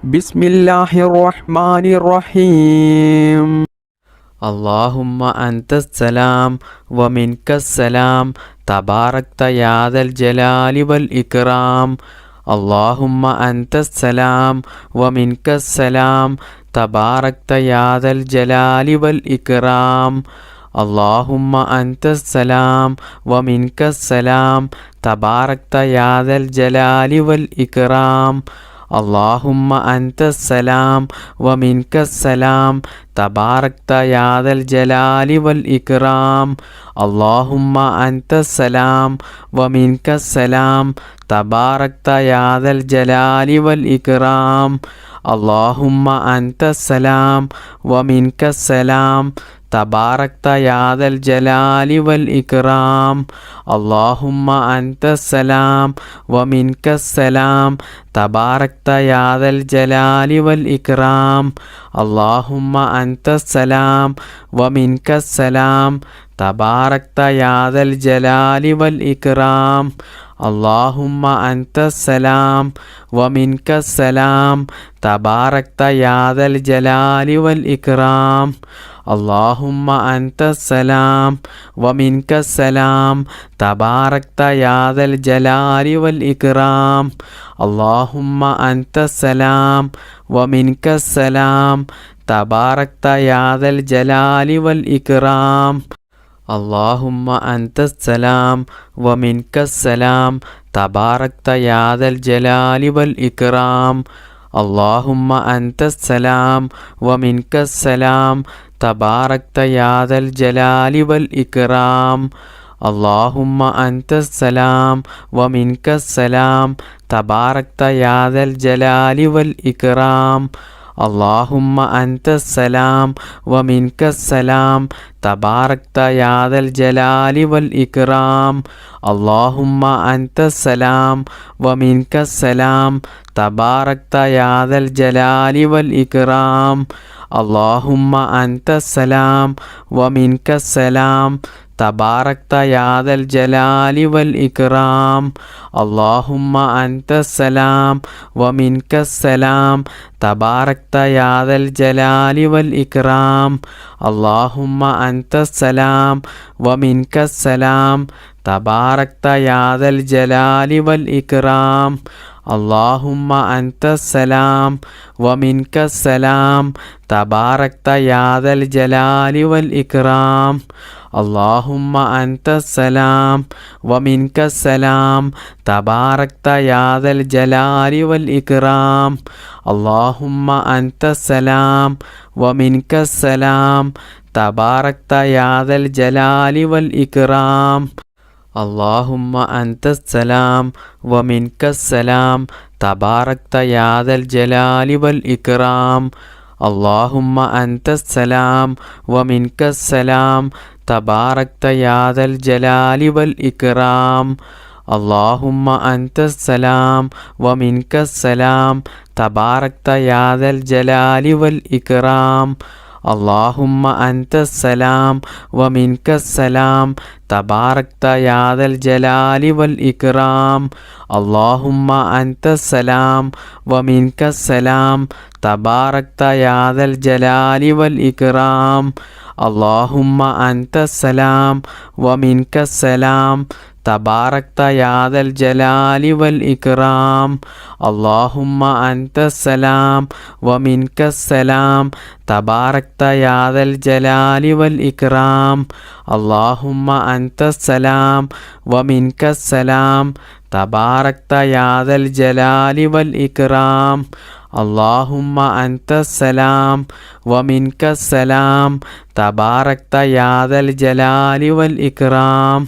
ബിസ്മില്ലാഹിർ റഹ്മാനിർ റഹീം. اللهم أنت السلام ومنك السلام تباركت يا ذا الجلال والإكرام. اللهم أنت السلام ومنك السلام تباركت يا ذا الجلال والإكرام. اللهم أنت السلام ومنك السلام تباركت يا ذا الجلال والإكرام. اللهم أنت السلام ومنك السلام تباركت يا ذا الجلال والإكرام. اللهم أنت السلام ومنك السلام تباركت يا ذا الجلال والإكرام. اللهم أنت السلام ومنك السلام تباركت يا ذا الجلال والإكرام. اللهم أنت السلام ومنك السلام تباركت يا ذا الجلال والإكرام. اللهم أنت السلام ومنك السلام تباركت يا ذا الجلال والإكرام. اللهم أنت السلام ومنك السلام تباركت يا ذا الجلال والإكرام. اللهم أنت السلام ومنك السلام تباركت يا ذا الجلال والإكرام. اللهم أنت السلام ومنك السلام تباركت يا ذا الجلال والإكرام. اللهم أنت السلام ومنك السلام تباركت يا ذا الجلال والإكرام. اللهم أنت السلام ومنك السلام تباركت يا ذا الجلال والإكرام. اللهم أنت السلام ومنك السلام تباركت يا ذا الجلال والإكرام. اللهم أنت السلام ومنك السلام تباركت يا ذا الجلال والإكرام. اللهم أنت السلام ومنك السلام تباركت يا ذا الجلال والإكرام. اللهم أنت السلام ومنك السلام تباركت يا ذا الجلال والإكرام. اللهم أنت السلام ومنك السلام تباركت يا ذا الجلال والإكرام. اللهم أنت السلام ومنك السلام تباركت يا ذا الجلال والإكرام. اللهم أنت السلام ومنك السلام تباركت يا ذا الجلال والإكرام. اللهم أنت السلام ومنك السلام تباركت يا ذا الجلال والإكرام. اللهم أنت السلام ومنك السلام تباركت يا ذا الجلال والإكرام. اللهم أنت السلام ومنك السلام تباركت يا ذا الجلال والإكرام. اللهم أنت السلام ومنك السلام تباركت يا ذا الجلال والإكرام. اللهم أنت السلام ومنك السلام تباركت يا ذا الجلال والإكرام. اللهم أنت السلام ومنك السلام تباركت يا ذا الجلال والإكرام. اللهم أنت السلام ومنك السلام تباركت يا ذا الجلال والإكرام. اللهم أنت السلام ومنك السلام تباركت يا ذا الجلال والإكرام. اللهم أنت السلام ومنك السلام تباركت يا ذا الجلال والإكرام. اللهم أنت السلام ومنك السلام تباركت يا ذا الجلال والإكرام. اللهم أنت السلام ومنك السلام تباركت يا ذا الجلال والإكرام.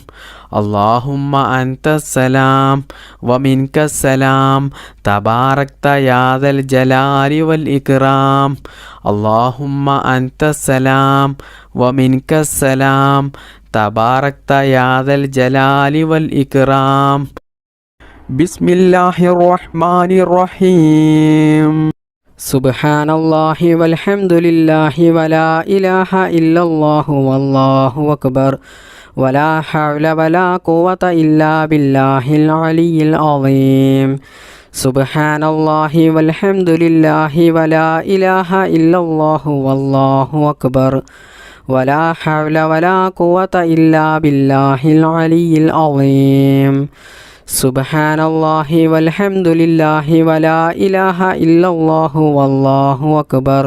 اللهم أنت السلام ومنك السلام تباركت يا ذا الجلال والإكرام. اللهم أنت السلام ومنك السلام تباركت يا ذا الجلال والإكرام. ബിസ്മില്ലാഹിർ റഹ്മാനിർ റഹീം. സുബ്ഹാനല്ലാഹി വൽഹംദുലില്ലാഹി വലാ ഇലാഹ ഇല്ലല്ലാഹു വല്ലാഹു അക്ബർ വലാ ഹൗല വലാ ഖുവത ഇല്ലാ ബില്ലാഹിൽ അലിയിൽ അളീം. സുബ്ഹാനല്ലാഹി വൽഹംദുലില്ലാഹി വലാ ഇലാഹ ഇല്ലല്ലാഹു വല്ലാഹു അക്ബർ വലാ ഹൗല വലാ ഖുവത ഇല്ലാ ബില്ലാഹിൽ അലിയിൽ അളീം സുബ്ഹാനല്ലാഹി വൽഹംദുലില്ലാഹി വലാ ഇലാഹ ഇല്ലല്ലാഹു വല്ലാഹു അക്ബർ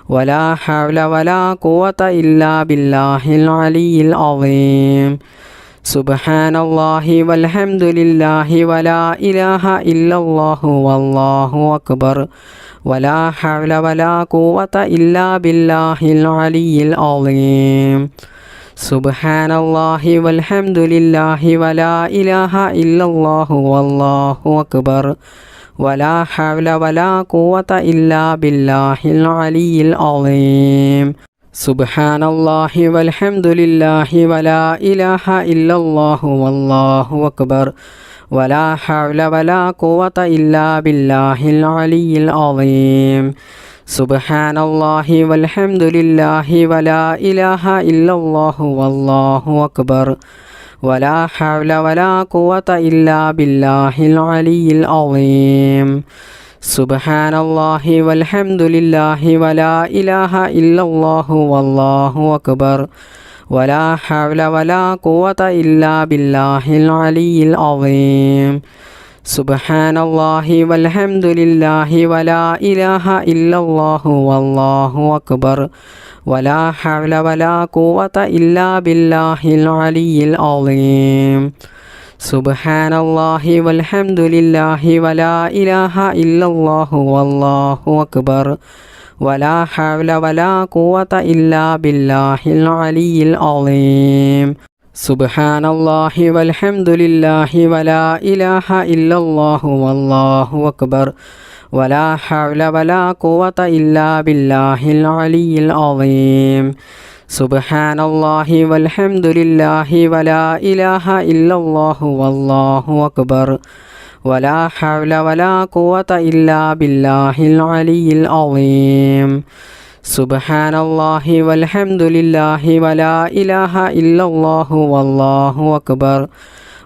വലാ ഹൗല വലാ ഖുവത ഇല്ലാ ബില്ലാഹിൽ അലിയിൽ അളീം സുബ്ഹാനല്ലാഹി വൽഹംദുലില്ലാഹി വലാ ഇലാഹ ഇല്ലല്ലാഹു വല്ലാഹു അക്ബർ വലാ ഹൗല വലാ ഖുവത ഇല്ലാ ബില്ലാഹിൽ അലിയിൽ അളീം സുബ്ഹാനല്ലാഹി വൽഹംദുലില്ലാഹി വലാ ഇലാഹ ഇല്ലല്ലാഹു വല്ലാഹു അക്ബർ വലാ ഹൗല വലാ ഖുവത ഇല്ലാ ബില്ലാഹിൽ അലിയിൽ അളീം സുബ്ഹാനല്ലാഹി വൽഹംദുലില്ലാഹി വലാ ഇലാഹ ഇല്ലല്ലാഹു വല്ലാഹു അക്ബർ വലാ ഹൗല വലാ ഖുവത ഇല്ലാ ബില്ലാഹിൽ അലിയിൽ അളീം സുബ്ഹാനല്ലാഹി വൽഹംദുലില്ലാഹി വലാ ഇലാഹ ഇല്ലല്ലാഹു വല്ലാഹു അക്ബർ വലാ ഹൗല വലാ ഖുവത ഇല്ലാ ബില്ലാഹിൽ അലിയിൽ അളീം സുബ്ഹാനല്ലാഹി വൽഹംദുലില്ലാഹി വലാ ഇലാഹ ഇല്ലല്ലാഹു വല്ലാഹു അക്ബർ വലാ ഹൗല വലാ ഖുവത ഇല്ലാ ബില്ലാഹിൽ അലിയിൽ അളീം സുബ്ഹാനല്ലാഹി വൽഹംദുലില്ലാഹി വലാ ഇലാഹ ഇല്ലല്ലാഹു വല്ലാഹു അക്ബർ വലാ ഹൗല വലാ ഖുവത ഇല്ലാ ബില്ലാഹിൽ അലിയിൽ അളീം സുബ്ഹാനല്ലാഹി വൽഹംദുലില്ലാഹി വലാ ഇലാഹ ഇല്ലല്ലാഹു വല്ലാഹു അക്ബർ വലാ ഹൗല വലാ ഖുവത ഇല്ലാ ബില്ലാഹിൽ അലിയിൽ അളീം സുബ്ഹാനല്ലാഹി വൽഹംദുലില്ലാഹി വലാ ഇലാഹ ഇല്ലല്ലാഹു വല്ലാഹു അക്ബർ വലാ ഹൗല വലാ ഖുവത ഇല്ലാ ബില്ലാഹിൽ അലിയിൽ അളീം സുബ്ഹാനല്ലാഹി വൽഹംദുലില്ലാഹി വലാ ഇലാഹ ഇല്ലല്ലാഹു വല്ലാഹു അക്ബർ വലാ ഹൗല വലാ ഖുവത ഇല്ലാ ബില്ലാഹിൽ അലിയിൽ അളീം സുബ്ഹാനല്ലാഹി വൽഹംദുലില്ലാഹി വലാ ഇലാഹ ഇല്ലല്ലാഹു വല്ലാഹു അക്ബർ വലാ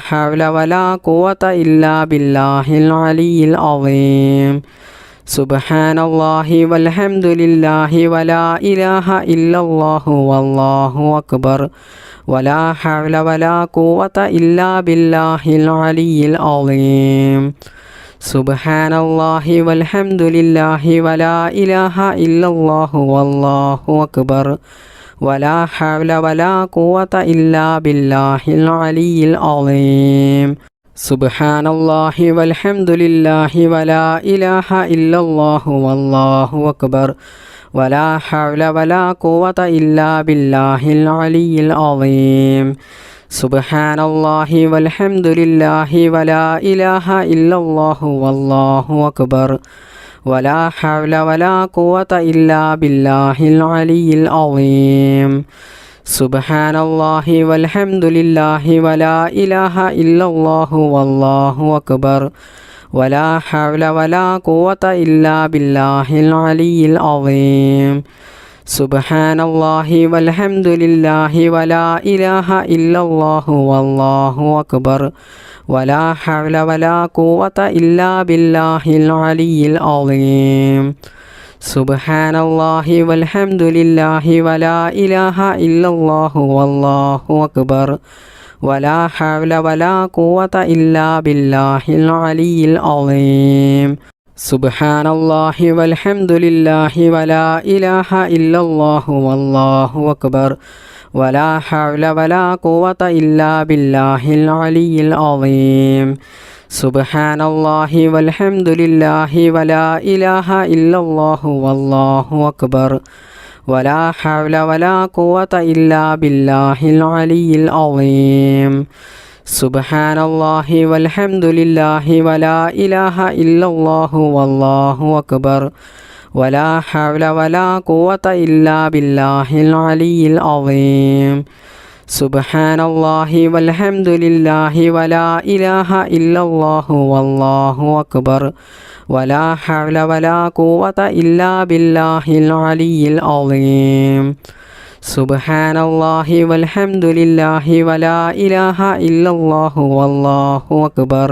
ഹൗല വലാ ഖുവത ഇല്ലാ ബില്ലാഹിൽ അലിയിൽ അളീം സുബ്ഹാനല്ലാഹി വൽഹംദുലില്ലാഹി വലാ ഇലാഹ ഇല്ലല്ലാഹു വല്ലാഹു അക്ബർ വലാ ഹൗല വലാ ഖുവത ഇല്ലാ ബില്ലാഹിൽ അലിയിൽ അളീം സുബ്ഹാനല്ലാഹി വൽഹംദുലില്ലാഹി വലാ ഇലാഹ ഇല്ലല്ലാഹു വല്ലാഹു അക്ബർ വലാ ഹൗല വലാ ഖുവത ഇല്ലാ ബില്ലാഹിൽ അലിയിൽ അളീം സുബ്ഹാനല്ലാഹി വൽഹംദുലില്ലാഹി വലാ ഇലാഹ ഇല്ലല്ലാഹു വല്ലാഹു അക്ബർ വലാ ഹൗല വലാ ഖുവത ഇല്ലാ ബില്ലാഹിൽ അലിയിൽ അളീം സുബ്ഹാനല്ലാഹി വൽഹംദുലില്ലാഹി വലാ ഇലാഹ ഇല്ലല്ലാഹു വല്ലാഹു അക്ബർ വലാ ഹൗല വലാ ഖുവത ഇല്ലാ ബില്ലാഹിൽ അലിയിൽ അളീം സുബ്ഹാനല്ലാഹി വൽഹംദുലില്ലാഹി വലാ ഇലാഹ ഇല്ലല്ലാഹു വല്ലാഹു അക്ബർ വലാ ഹൗല വലാ ഖുവത ഇല്ലാ ബില്ലാഹിൽ അലിയിൽ അളീം സുബ്ഹാനല്ലാഹി വൽഹംദുലില്ലാഹി വലാ ഇലാഹ ഇല്ലല്ലാഹു വല്ലാഹു അക്ബർ വലാ ഹൗല വലാ ഖുവത ഇല്ലാ ബില്ലാഹിൽ അലിയിൽ അളീം സുബ്ഹാനല്ലാഹി വൽഹംദുലില്ലാഹി വലാ ഇലാഹ ഇല്ലല്ലാഹു വല്ലാഹു അക്ബർ വലാ ഹൗല വലാ ഖുവത ഇല്ലാ ബില്ലാഹിൽ അലിയിൽ അളീം സുബ്ഹാനല്ലാഹി വൽഹംദുലില്ലാഹി വലാ ഇലാഹ ഇല്ലല്ലാഹു വല്ലാഹു അക്ബർ വലാ ഹൗല വലാ ഖുവത ഇല്ലാ ബില്ലാഹിൽ അലിയിൽ അളീം സുബ്ഹാനല്ലാഹി വൽഹംദുലില്ലാഹി വലാ ഇലാഹ ഇല്ലല്ലാഹു വല്ലാഹു അക്ബർ വലാ ഹൗല വലാ ഖുവത ഇല്ലാ ബില്ലാഹിൽ അലിയിൽ അളീം സുബ്ഹാനല്ലാഹി വൽഹംദുലില്ലാഹി വലാ ഇലാഹ ഇല്ലല്ലാഹു വല്ലാഹു അക്ബർ വലാ ഹൗല വലാ ഖുവത ഇല്ലാ ബില്ലാഹിൽ അലിയിൽ അളീം സുബ്ഹാനല്ലാഹി വൽഹംദുലില്ലാഹി വലാ ഇലാഹ ഇല്ലല്ലാഹു വല്ലാഹു അക്ബർ വലാ ഹൗല വലാ ഖുവത ഇല്ലാ ബില്ലാഹിൽ അലിയിൽ അളീം സുബ്ഹാനല്ലാഹി വൽഹംദുലില്ലാഹി വലാ ഇലാഹ ഇല്ലല്ലാഹു വല്ലാഹു അക്ബർ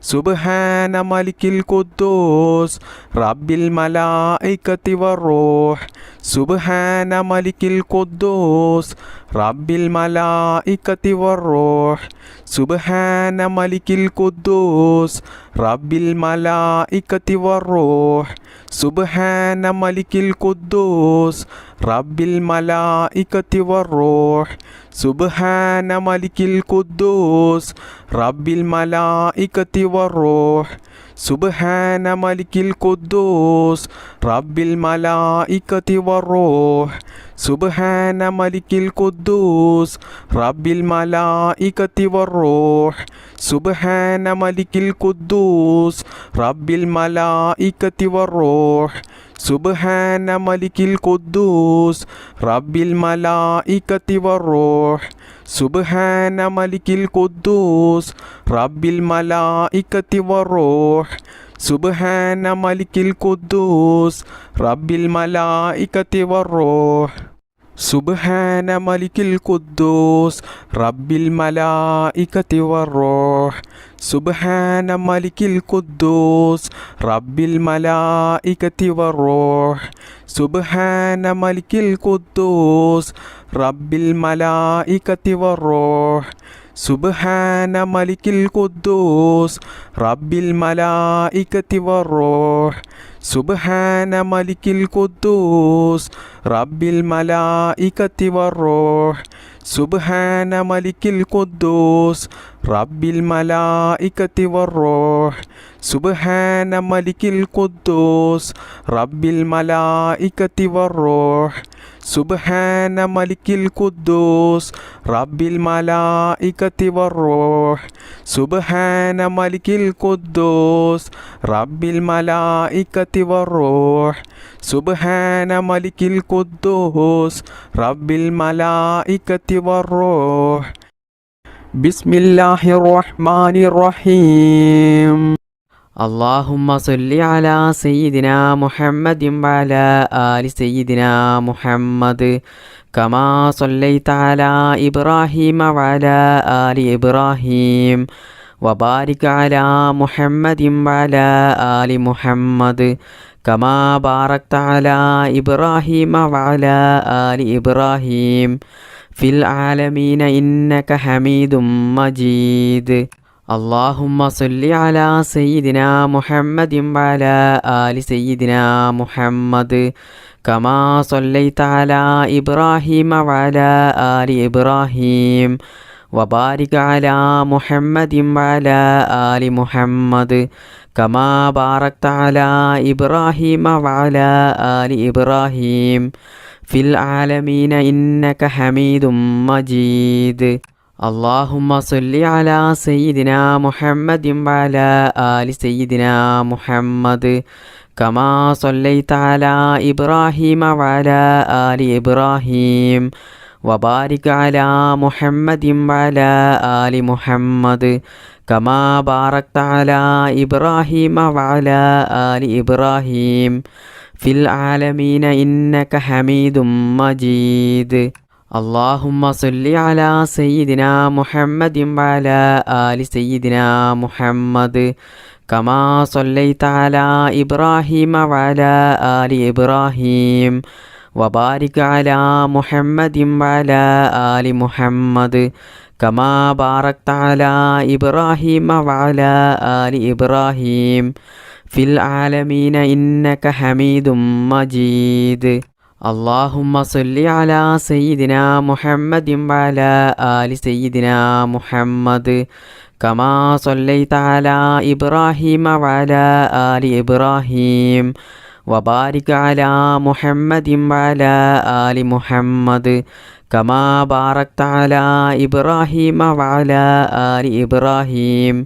സുബ്ഹാന മലിക്കിൽ ഖുദ്ദൂസ് റബ്ബിൽ മലായികത്തി വറൂഹ് സുബ്ഹാന മലിക്കിൽ ഖുദ്ദൂസ് റബ്ബിൽ മലായികത്തി വറൂഹ് സുബ്ഹാന മലിക്കിൽ ഖുദ്ദൂസ് റബ്ബിൽ മലായികത്തി വറൂഹ് സുബ്ഹാന മലിക്കിൽ ഖുദ്ദൂസ് റബ്ബിൽ മലായികത്തി വറൂഹ് സുബ്ഹാന മലിക്കിൽ ഖുദ്ദൂസ് റബ്ബിൽ മലായികത്തി വറൂഹ് സുബ്ഹാന മലിക്കിൽ ഖുദ്ദൂസ് റബ്ബിൽ മലായികത്തി വറൂഹ് സുബ്ഹാന മലിക്കിൽ ഖുദ്ദൂസ് റബ്ബിൽ മലായികത്തി വറൂഹ് സുബ്ഹാന മലിക്കിൽ ഖുദ്ദൂസ് റബ്ബിൽ മലായികത്തി വറൂഹ് സുബ്ഹാന മലിക്കിൽ ഖുദ്ദൂസ് റബ്ബിൽ മലായികത്തി വറൂഹ് സുബ്ഹാന മലിക്കിൽ ഖുദ്ദൂസ് റബ്ബിൽ മലായികത്തി വറൂഹ് സുബ്ഹാന മലിക്കിൽ ഖുദ്ദൂസ് റബ്ബിൽ മലായികത്തി വറൂഹ് സുബ്ഹാന മലിക്കിൽ ഖുദ്ദൂസ് റബ്ബിൽ മലായികത്തി വറൂഹ് സുബ്ഹാന മലിക്കിൽ ഖുദ്ദൂസ് റബ്ബിൽ മലായികത്തി വറൂഹ് സുബ്ഹാന മലിക്കിൽ ഖുദ്ദൂസ് റബ്ബിൽ മലായികത്തി വറൂഹ് സുബ്ഹാന മലിക്കിൽ ഖുദ്ദൂസ് റബ്ബിൽ മലായികത്തി വറൂഹ് സുബ്ഹാന മലിക്കിൽ ഖുദ്ദൂസ് റബ്ബിൽ മലായികത്തി വറൂഹ് സുബ്ഹാന മലിക്കിൽ ഖുദ്ദൂസ് റബ്ബിൽ മലായികത്തി വറൂഹ് സുബ്ഹാന മലിക്കിൽ ഖുദ്ദൂസ് റബ്ബിൽ മലായികത്തി വറൂഹ് സുബ്ഹാന മലിക്കിൽ ഖുദ്ദൂസ് റബ്ബിൽ മലായികത്തി വറൂഹ് സുബ്ഹാന മലിക്കിൽ ഖുദ്ദൂസ് റബ്ബിൽ മലായികത്തി വറൂഹ് സുബ്ഹാന മലിക്കിൽ ഖുദ്ദൂസ് റബ്ബിൽ മലായികത്തി വറൂഹ് ബിസ്മില്ലാഹിർ റഹ്മാനിർ റഹീം اللهم صل على سيدنا محمد وعلى آل سيدنا محمد كما صليت على إبراهيم وعلى آل إبراهيم وبارك على محمد وعلى آل محمد كما باركت على إبراهيم وعلى آل إبراهيم في العالمين إنك حميد مجيد اللهم صل على سيدنا محمد وعلى آل سيدنا محمد كما صليت على إبراهيم وعلى آل إبراهيم وبارك على محمد وعلى آل محمد كما باركت على إبراهيم وعلى آل إبراهيم في العالمين إنك حميد مجيد اللهم صل على سيدنا محمد وعلى آل سيدنا محمد كما صليت على إبراهيم وعلى آل إبراهيم وبارك على محمد وعلى آل محمد كما باركت على إبراهيم وعلى آل إبراهيم في العالمين إنك حميد مجيد اللهم صل على سيدنا محمد وعلى آل سيدنا محمد كما صليت على إبراهيم وعلى آل إبراهيم وبارك على محمد وعلى آل محمد كما باركت على إبراهيم وعلى آل إبراهيم في العالمين إنك حميد مجيد اللهم صل على سيدنا محمد وعلى آل سيدنا محمد كما صليت على إبراهيم وعلى آل إبراهيم وبارك على محمد وعلى آل محمد كما باركت على إبراهيم وعلى آل إبراهيم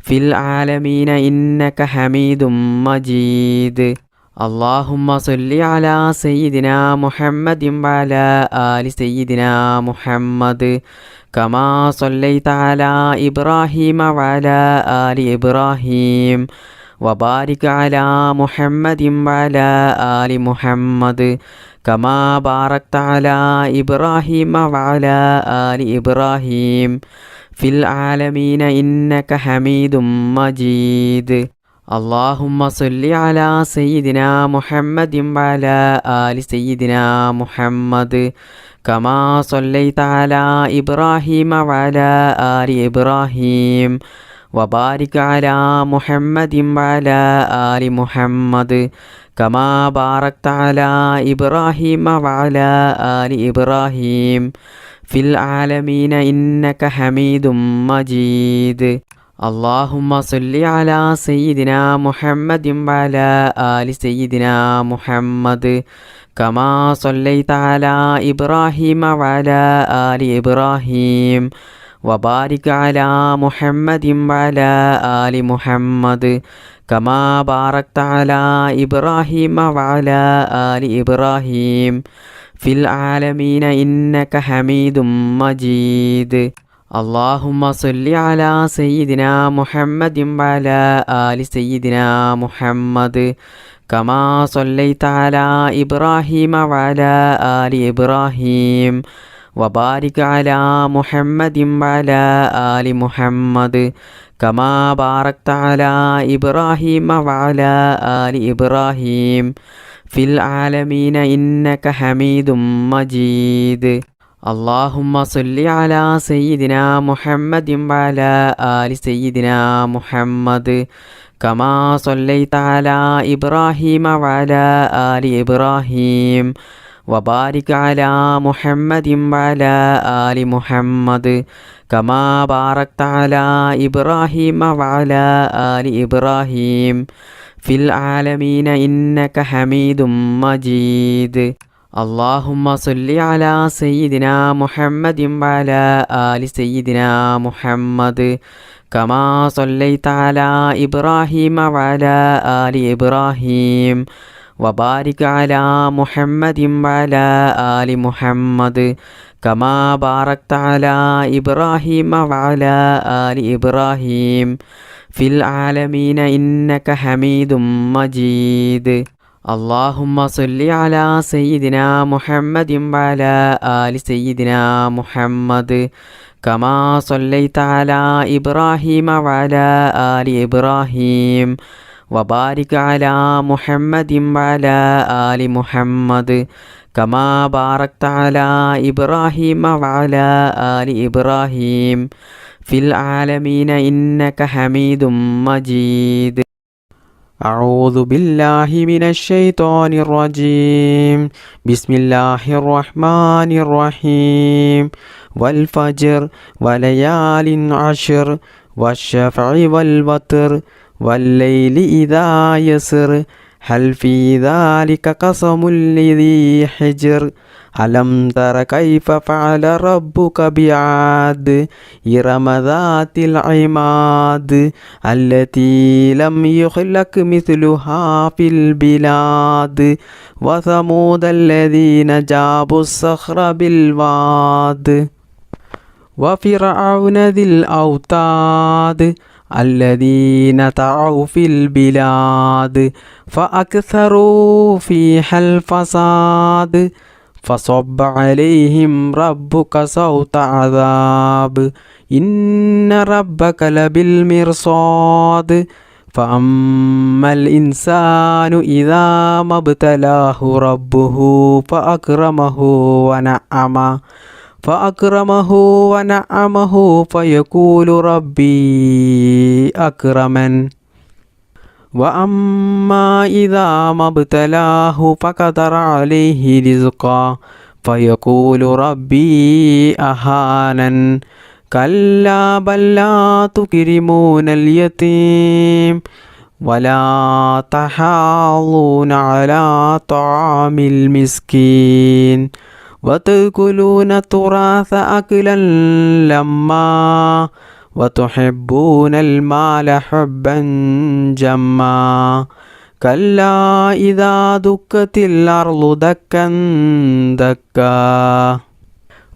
في العالمين إنك حميد مجيد اللهم صل على سيدنا محمد وعلى آل سيدنا محمد كما صليت على إبراهيم وعلى آل إبراهيم وبارك على محمد وعلى آل محمد كما باركت على إبراهيم وعلى آل إبراهيم في العالمين إنك حميد مجيد اللهم صل على سيدنا محمد وعلى آل سيدنا محمد كما صليت على إبراهيم وعلى آل إبراهيم وبارك على محمد وعلى آل محمد كما باركت على إبراهيم وعلى آل إبراهيم في العالمين إنك حميد مجيد اللهم صل على سيدنا محمد وعلى آل سيدنا محمد كما صليت على إبراهيم وعلى آل إبراهيم وبارك على محمد وعلى آل محمد كما باركت على إبراهيم وعلى آل إبراهيم في العالمين إنك حميد مجيد اللهم صل على سيدنا محمد وعلى آل سيدنا محمد كما صليت على إبراهيم وعلى آل إبراهيم وبارك على محمد وعلى آل محمد كما باركت على إبراهيم وعلى آل إبراهيم في العالمين إنك حميد مجيد اللهم صل على سيدنا محمد وعلى آل سيدنا محمد كما صليت على إبراهيم وعلى آل إبراهيم وبارك على محمد وعلى آل محمد كما باركت على إبراهيم وعلى آل إبراهيم في العالمين إنك حميد مجيد اللهم صل على سيدنا محمد وعلى آل سيدنا محمد كما صليت على إبراهيم وعلى آل إبراهيم وبارك على محمد وعلى آل محمد كما باركت على إبراهيم وعلى آل إبراهيم في العالمين إنك حميد مجيد اللهم صل على سيدنا محمد وعلى آل سيدنا محمد كما صليت على إبراهيم وعلى آل إبراهيم وبارك على محمد وعلى آل محمد كما باركت على إبراهيم وعلى آل إبراهيم في العالمين إنك حميد مجيد أعوذ بالله من الشيطان الرجيم بسم الله الرحمن الرحيم والفجر وليال عشر والشفع والوتر والليل إذا يسر هل في ذلك قسم لذي حجر ألم تر كيف فعل ربك بعاد إرم ذات العماد التي لم يخلق مثلها في البلاد وثمود الذين جابوا الصخر بالواد وفرعون ذي الأوتاد الذين طغوا في البلاد فأكثروا فيها الفساد فصب عليهم ربك صوت عذاب إن ربك لبالمرصاد فأما الإنسان إذا ما ابتلاه ربه فأكرمه ونعمه فيقول ربي أكرمن وأما إذا ما ابتلاه فقدر عليه رزقا فيقول ربي أهانن كلا بل لا تكرمون اليتيم ولا تحاضون على طعام المسكين وتأكلون التراث أكلا لما وتحبون المال حبا جما كلا إذا دكت الأرض دكا دكا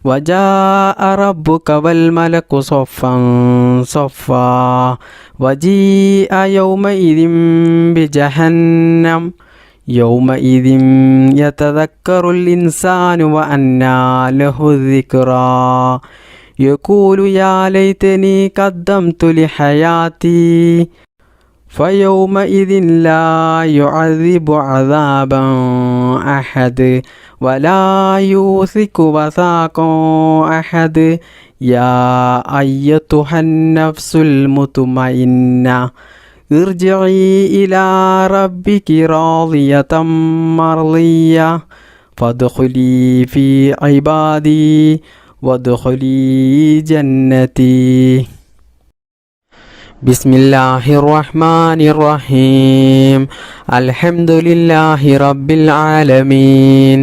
وجاء ربك والملك صفا صفا وجيء يومئذ بجهنم يومئذ يتذكر الإنسان وأنى له الذكرى يقول يا ليتني قدمت لحياتي فيومئذ لا يعذب عذابا أحد ولا يوثق وثاقا أحد يا أيتها النفس المطمئنة ارجعي إلى ربك راضية مرضية فادخلي في عبادي وادخلي جنتي. بسم الله الرحمن الرحيم الحمد لله رب العالمين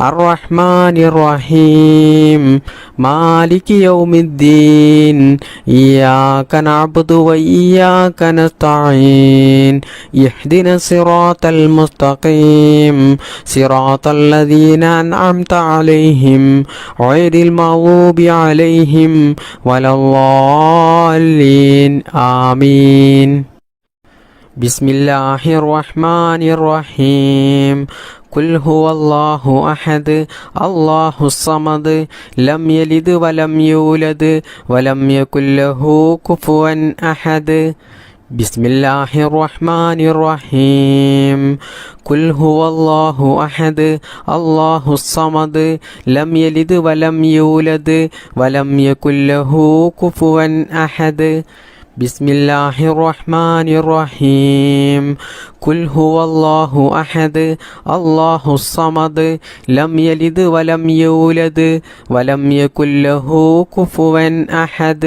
الرحمن الرحيم مالك يوم الدين إياك نعبد وإياك نستعين اهدنا الصراط المستقيم صراط الذين أنعمت عليهم غير المغضوب عليهم ولا الضالين آمين. بسم الله الرحمن الرحيم قل هو الله أحد الله الصمد لم يلد ولم يولد ولم يكن له كفوا أحد. بسم الله الرحمن الرحيم قل هو الله أحد الله الصمد لم يلد ولم يولد ولم يكن له كفوا أحد. بسم الله الرحمن الرحيم قل هو الله أحد الله الصمد لم يلد ولم يولد ولم يكن له كفوا أحد.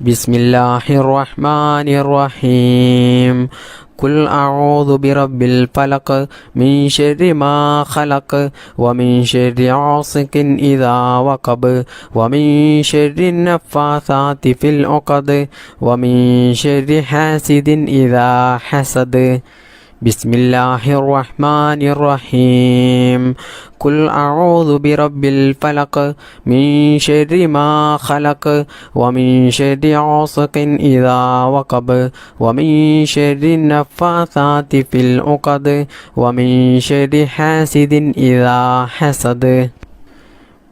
بسم الله الرحمن الرحيم قل أعوذ برب الفلق من شر ما خلق ومن شر غاسق إذا وقب ومن شر النفاثات في العقد ومن شر حاسد إذا حسد. بسم الله الرحمن الرحيم قل أعوذ برب الفلق من شر ما خلق ومن شر غاسق إذا وقب ومن شر النفاثات في العقد ومن شر حاسد إذا حسد.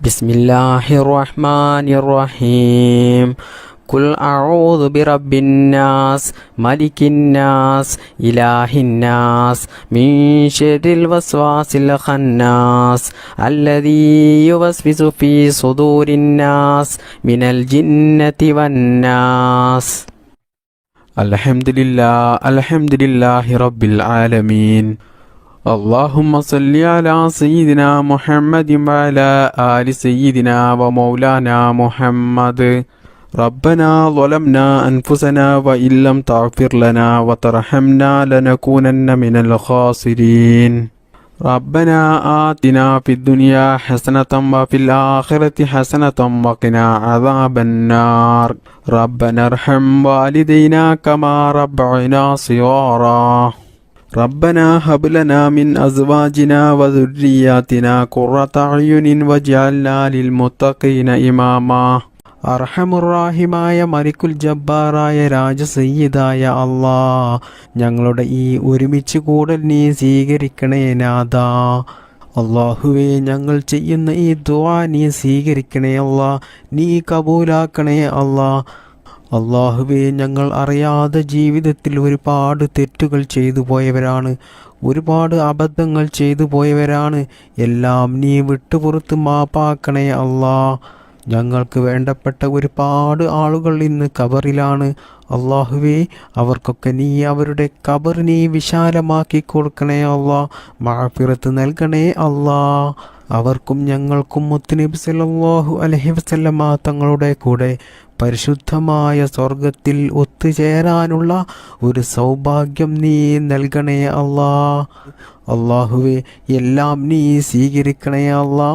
بسم الله الرحمن الرحيم قل أعوذ برب الناس ملك الناس إله الناس من شر الوسواس الخناس الذي يوسوس في صدور الناس من الجنة والناس. الحمد لله رب العالمين. اللهم صل على سيدنا محمد وعلى آل سيدنا ومولانا محمد. ربنا ظلمنا أنفسنا وإن لم تغفر لنا وترحمنا لنكونن من الخاسرين. ربنا آتنا في الدنيا حسنة وفي الآخرة حسنة وقنا عذاب النار. ربنا ارحم والدينا كما ربعنا صغارا. ربنا هب لنا من أزواجنا وذرياتنا قرة أعين واجعلنا للمتقين إماما. അർഹമുറാഹിമായ മലിക്കുൽ ജബ്ബാറായ രാജസയ്യിദായ അല്ലാ, ഞങ്ങളുടെ ഈ ഒരുമിച്ച് കൂടൽ നീ സ്വീകരിക്കണേ നാഥാ. അല്ലാഹുവേ, ഞങ്ങൾ ചെയ്യുന്ന ഈ ദുആ നീ സ്വീകരിക്കണേ അല്ലാ, നീ കബൂലാക്കണേ അല്ലാ. അല്ലാഹുവേ, ഞങ്ങൾ അറിയാതെ ജീവിതത്തിൽ ഒരുപാട് തെറ്റുകൾ ചെയ്തു പോയവരാണ്, ഒരുപാട് അബദ്ധങ്ങൾ ചെയ്തു പോയവരാണ്. എല്ലാം നീ വിട്ടുപുറത്ത് മാപ്പാക്കണേ അല്ലാ. ഞങ്ങൾക്ക് വേണ്ടപ്പെട്ട ഒരുപാട് ആളുകൾ ഇന്ന് ഖബറിലാണ്. അല്ലാഹുവേ, അവർക്കൊക്കെ നീ അവരുടെ ഖബർ നീ വിശാലമാക്കി കൊടുക്കണേ അല്ലാ. മഗ്ഫിറത്ത് നൽകണേ അല്ലാ. അവർക്കും ഞങ്ങൾക്കും മുത്തുനബി സല്ലല്ലാഹു അലൈഹി വസല്ലമ തങ്ങളുടെ കൂടെ പരിശുദ്ധമായ സ്വർഗത്തിൽ ഒത്തുചേരാനുള്ള ഒരു സൗഭാഗ്യം നീ നൽകണേ അല്ലാ. അല്ലാഹുവേ, എല്ലാം നീ സ്വീകരിക്കണേ അല്ലാ,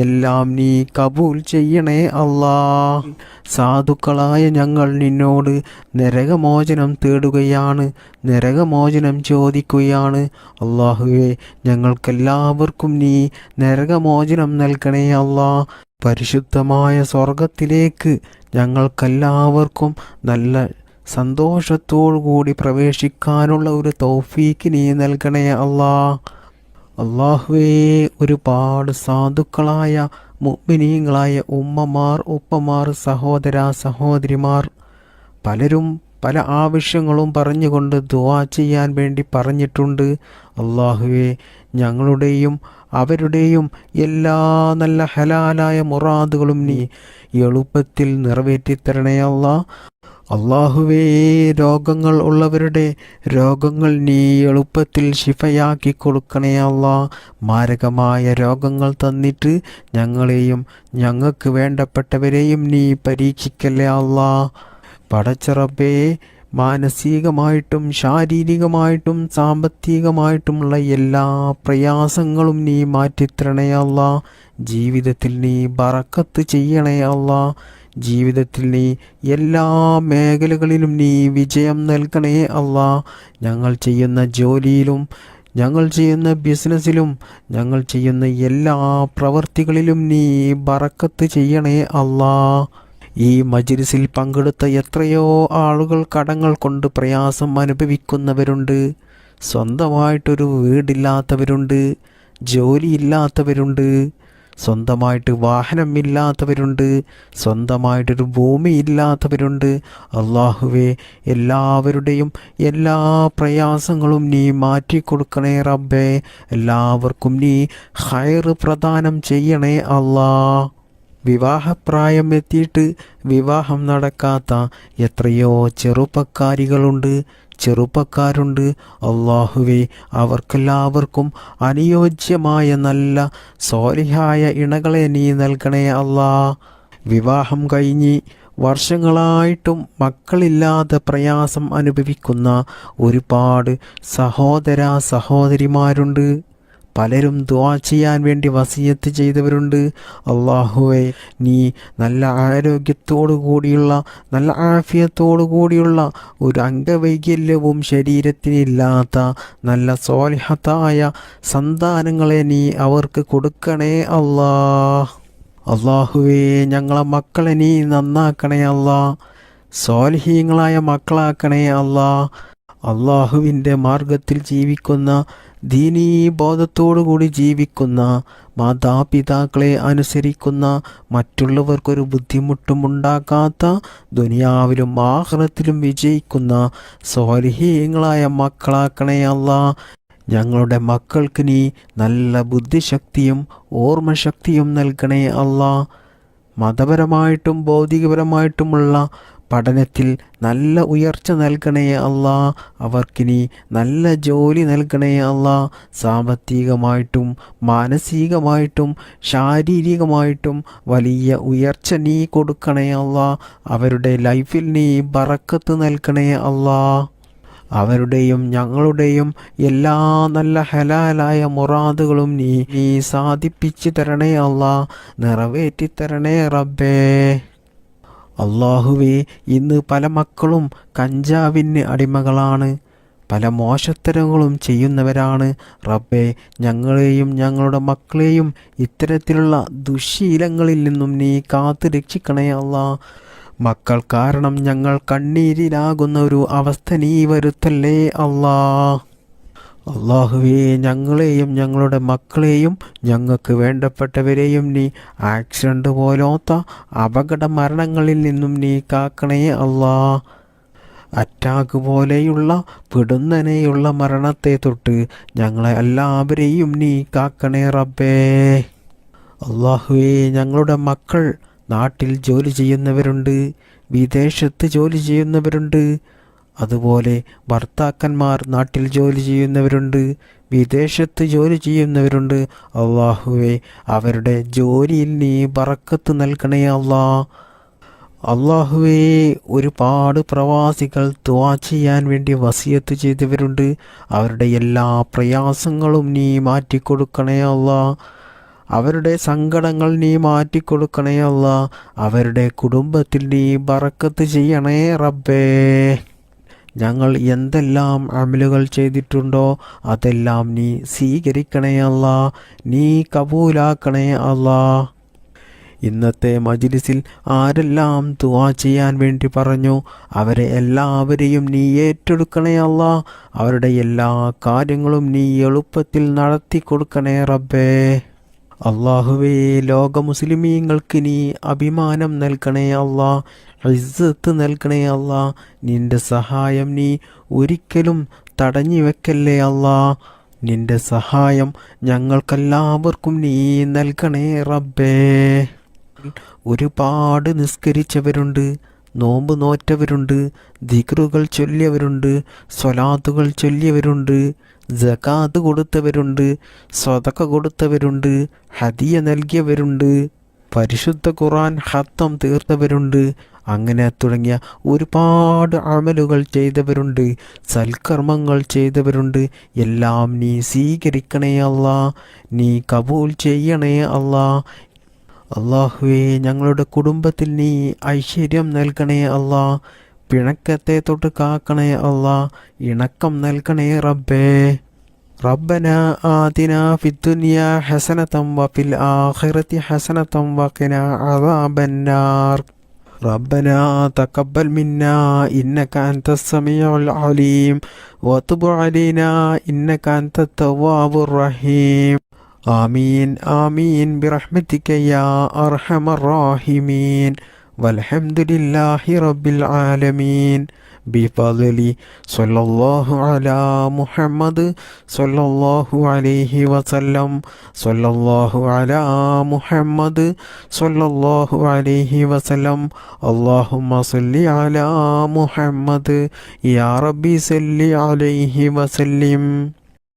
എല്ലാം നീ കബൂൽ ചെയ്യണേ അല്ലാ. സാധുക്കളായ ഞങ്ങൾ നിന്നോട് നരകമോചനം തേടുകയാണ്, നരകമോചനം ചോദിക്കുകയാണ്. അല്ലാഹുവേ, ഞങ്ങൾക്കെല്ലാവർക്കും നീ നരകമോചനം നൽകണേ അല്ലാ. പരിശുദ്ധമായ സ്വർഗത്തിലേക്ക് ഞങ്ങൾക്കെല്ലാവർക്കും നല്ല സന്തോഷത്തോടുകൂടി പ്രവേശിക്കാനുള്ള ഒരു തൗഫീക്ക് നീ നൽകണേ അല്ലാ. അല്ലാഹുവേ, ഒരുപാട് സാധുക്കളായ മുഅ്മിനീങ്ങളായ ഉമ്മമാർ, ഉപ്പമാർ, സഹോദര സഹോദരിമാർ പലരും പല ആവശ്യങ്ങളും പറഞ്ഞുകൊണ്ട് ദുആ ചെയ്യാൻ വേണ്ടി പറഞ്ഞിട്ടുണ്ട്. അല്ലാഹുവേ, ഞങ്ങളുടെയും അവരുടെയും എല്ലാ നല്ല ഹലാലായ മുറാദുകളും നീ എളുപ്പത്തിൽ നിറവേറ്റിത്തരണേ അല്ലാ. അല്ലാഹുവേ, രോഗങ്ങൾ ഉള്ളവരുടെ രോഗങ്ങൾ നീ എളുപ്പത്തിൽ ശിഫയാക്കി കൊടുക്കണേ അല്ലാ. മാരകമായ രോഗങ്ങൾ തന്നിട്ട് ഞങ്ങളെയും ഞങ്ങൾക്ക് വേണ്ടപ്പെട്ടവരെയും നീ പരീക്ഷിക്കല്ലേ അല്ലാ. പടച്ച റബ്ബേ, മാനസികമായിട്ടും ശാരീരികമായിട്ടും സാമ്പത്തികമായിട്ടുമുള്ള എല്ലാ പ്രയാസങ്ങളും നീ മാറ്റിത്തരണേ അല്ലാ. ജീവിതത്തിൽ നീ ബറക്കത്ത് ചെയ്യണേ അല്ലാ. ജീവിതത്തിൽ നീ എല്ലാ മേഖലകളിലും നീ വിജയം നൽകണേ അല്ലാ. ഞങ്ങൾ ചെയ്യുന്ന ജോലിയിലും ഞങ്ങൾ ചെയ്യുന്ന ബിസിനസ്സിലും ഞങ്ങൾ ചെയ്യുന്ന എല്ലാ പ്രവർത്തികളിലും നീ ബറക്കത്ത് ചെയ്യണേ അല്ലാ. ഈ മജ്‌ലിസിൽ പങ്കെടുത്ത എത്രയോ ആളുകൾ കടങ്ങൾ കൊണ്ട് പ്രയാസം അനുഭവിക്കുന്നവരുണ്ട്. സ്വന്തമായിട്ടൊരു വീടില്ലാത്തവരുണ്ട്, ജോലിയില്ലാത്തവരുണ്ട്, സ്വന്തമായിട്ട് വാഹനമില്ലാത്തവരുണ്ട്, സ്വന്തമായിട്ടൊരു ഭൂമി ഇല്ലാത്തവരുണ്ട്. അല്ലാഹുവേ, എല്ലാവരുടെയും എല്ലാ പ്രയാസങ്ങളും നീ മാറ്റിക്കൊടുക്കണേ റബ്ബേ. എല്ലാവർക്കും നീ ഖൈർ പ്രദാനം ചെയ്യണേ അല്ലാ. വിവാഹപ്രായം എത്തിയിട്ട് വിവാഹം നടക്കാത്ത എത്രയോ ചെറുപ്പക്കാരുണ്ട്. അല്ലാഹുവേ, അവർക്കെല്ലാവർക്കും അനുയോജ്യമായ നല്ല സ്വാലിഹായ ഇണകളെ നീ നൽകണേ അല്ലാ. വിവാഹം കഴിഞ്ഞ് വർഷങ്ങളായിട്ടും മക്കളില്ലാതെ പ്രയാസം അനുഭവിക്കുന്ന ഒരുപാട് സഹോദര സഹോദരിമാരുണ്ട്. പലരും ദുആ ചെയ്യാൻ വേണ്ടി വസിയത്ത് ചെയ്തവരുണ്ട്. അല്ലാഹുവേ, നീ നല്ല ആരോഗ്യത്തോടു കൂടിയുള്ള നല്ല ആഫിയത്തോടു കൂടിയുള്ള ഒരു അംഗവൈകല്യവും ശരീരത്തിനില്ലാത്ത നല്ല സ്വാലിഹത്തായ സന്താനങ്ങളെ നീ അവർക്ക് കൊടുക്കണേ അല്ലാ. അല്ലാഹുവേ, ഞങ്ങളെ മക്കളെ നീ നന്നാക്കണേ അല്ലാ. സ്വാലിഹീങ്ങളായ മക്കളാക്കണേ അല്ലാ. അല്ലാഹുവിൻ്റെ മാർഗത്തിൽ ജീവിക്കുന്ന, ദീനീ ബോധത്തോടുകൂടി ജീവിക്കുന്ന, മാതാപിതാക്കളെ അനുസരിക്കുന്ന, മറ്റുള്ളവർക്കൊരു ബുദ്ധിമുട്ടും ഉണ്ടാക്കാത്ത, ദുനിയാവിലും ആഖിറത്തിലും വിജയിക്കുന്ന സ്വാലിഹീങ്ങളായ മക്കളാക്കണേ അല്ലാ. ഞങ്ങളുടെ മക്കൾക്ക് നീ നല്ല ബുദ്ധിശക്തിയും ഓർമ്മശക്തിയും നൽകണേ അല്ലാ. മതപരമായിട്ടും ഭൗതികപരമായിട്ടുമുള്ള പഠനത്തിൽ നല്ല ഉയർച്ച നൽകണേ അല്ലാ. അവർക്കിനി നല്ല ജോലി നൽകണേ അല്ലാ. സാമ്പത്തികമായിട്ടും മാനസികമായിട്ടും ശാരീരികമായിട്ടും വലിയ ഉയർച്ച നീ കൊടുക്കണേ അല്ലാ. അവരുടെ ലൈഫിൽ നീ ബറക്കത്ത് നൽകണേ അല്ലാ. അവരുടെയും ഞങ്ങളുടെയും എല്ലാ നല്ല ഹലാലായ മുറാദുകളും നീ സാധിപ്പിച്ചു തരണേ അല്ലാ. നിറവേറ്റി തരണേ റബ്ബേ. അല്ലാഹുവേ, ഇന്ന് പല മക്കളും കഞ്ചാവിന് അടിമകളാണ്, പല മോശത്തരങ്ങളും ചെയ്യുന്നവരാണ്. റബ്ബേ, ഞങ്ങളെയും ഞങ്ങളുടെ മക്കളെയും ഇത്തരത്തിലുള്ള ദുശ്ശീലങ്ങളിൽ നിന്നും നീ കാത്തു രക്ഷിക്കണേ അല്ലാ. മക്കൾ കാരണം ഞങ്ങൾ കണ്ണീരിലാകുന്ന ഒരു അവസ്ഥ നീ വരുത്തല്ലേ അല്ലാ. അല്ലാഹുവേ, ഞങ്ങളെയും ഞങ്ങളുടെ മക്കളെയും ഞങ്ങൾക്ക് വേണ്ടപ്പെട്ടവരെയും നീ ആക്സിഡൻ്റ് പോലത്തെ അപകട മരണങ്ങളിൽ നിന്നും നീ കാക്കണേ അല്ലാ. അറ്റാക്ക് പോലെയുള്ള പിടുന്നനെയുള്ള മരണത്തെ തൊട്ട് ഞങ്ങളെ എല്ലാവരെയും നീ കാക്കണേ റബ്ബേ. അല്ലാഹുവേ, ഞങ്ങളുടെ മക്കൾ നാട്ടിൽ ജോലി ചെയ്യുന്നവരുണ്ട്, വിദേശത്ത് ജോലി ചെയ്യുന്നവരുണ്ട്. അതുപോലെ ഭർത്താക്കന്മാർ നാട്ടിൽ ജോലി ചെയ്യുന്നവരുണ്ട്, വിദേശത്ത് ജോലി ചെയ്യുന്നവരുണ്ട്. അല്ലാഹുവേ, അവരുടെ ജോലിയിൽ നീ ബറക്കത്ത് നൽകണേ അല്ലാ. അല്ലാഹുവേ, ഒരുപാട് പ്രവാസികൾ ദുആ ചെയ്യാൻ വേണ്ടി വസിയത്ത് ചെയ്തവരുണ്ട്. അവരുടെ എല്ലാ പ്രയാസങ്ങളും നീ മാറ്റിക്കൊടുക്കണേ അല്ലാ. അവരുടെ സങ്കടങ്ങൾ നീ മാറ്റിക്കൊടുക്കണേ അല്ലാ. അവരുടെ കുടുംബത്തിൽ നീ ബറക്കത്ത് ചെയ്യണേ റബ്ബേ. ഞങ്ങൾ എന്തെല്ലാം അമലുകൾ ചെയ്തിട്ടുണ്ടോ അതെല്ലാം നീ സ്വീകരിക്കണേ അല്ലാ. നീ കബൂലാക്കണേ അല്ലാ. ഇന്നത്തെ മജ്‌ലിസിൽ ആരെല്ലാം ദുആ ചെയ്യാൻ വേണ്ടി പറഞ്ഞു അവരെ എല്ലാവരെയും നീ ഏറ്റെടുക്കണേ അല്ലാ. അവരുടെ എല്ലാ കാര്യങ്ങളും നീ എളുപ്പത്തിൽ നടത്തി കൊടുക്കണേ റബ്ബേ. അള്ളാഹുവേ, ലോക മുസ്ലിമീങ്ങൾക്ക് നീ അഭിമാനം നൽകണേ അല്ലാ, ഇസ്സത്ത് നൽകണേ അല്ലാ. നിന്റെ സഹായം നീ ഒരിക്കലും തടഞ്ഞു വെക്കല്ലേ അല്ലാ. നിന്റെ സഹായം ഞങ്ങൾക്കെല്ലാവർക്കും നീ നൽകണേ റബ്ബേ. ഒരുപാട് നിസ്കരിച്ചവരുണ്ട്, നോമ്പ് നോറ്റവരുണ്ട്, ദിക്റുകൾ ചൊല്ലിയവരുണ്ട്, സ്വലാത്തുകൾ ചൊല്ലിയവരുണ്ട്, സകാത്ത് കൊടുത്തവരുണ്ട്, സ്വതക്ക കൊടുത്തവരുണ്ട്, ഹദിയ നൽകിയവരുണ്ട്, പരിശുദ്ധ ഖുർആൻ ഖത്തം തീർത്തവരുണ്ട്. അങ്ങനെ തുടങ്ങിയ ഒരുപാട് അമലുകൾ ചെയ്തവരുണ്ട്, സൽക്കർമ്മങ്ങൾ ചെയ്തവരുണ്ട്. എല്ലാം നീ സ്വീകരിക്കണേ അല്ലാ, നീ കബൂൽ ചെയ്യണേ അല്ലാ. അള്ളാഹുവേ, ഞങ്ങളുടെ കുടുംബത്തിൽ നീ ഐശ്വര്യം നൽകണേ അല്ലാ, പിണക്കത്തെ തൊട്ട് കാക്കണേ അല്ലാ, ഇണക്കം നൽകണേ റബ്ബേ. റബ്ബന ആതിനാ ഫിദ്ദുനിയാ ഹസനതം വഫിൽ ആഖിറതി ഹസനതം വഖിനാ അദാബന്നാർ. ربنا تقبل منا إنك أنت السميع العليم وتب علينا إنك أنت التواب الرحيم. آمين آمين برحمتك يا أرحم الراحمين. والحمد لله رب العالمين بفضل صلى الله على محمد صلى الله عليه وسلم. صلى الله على محمد صلى الله عليه وسلم. اللهم صل على محمد يا ربي صل عليه وسلم.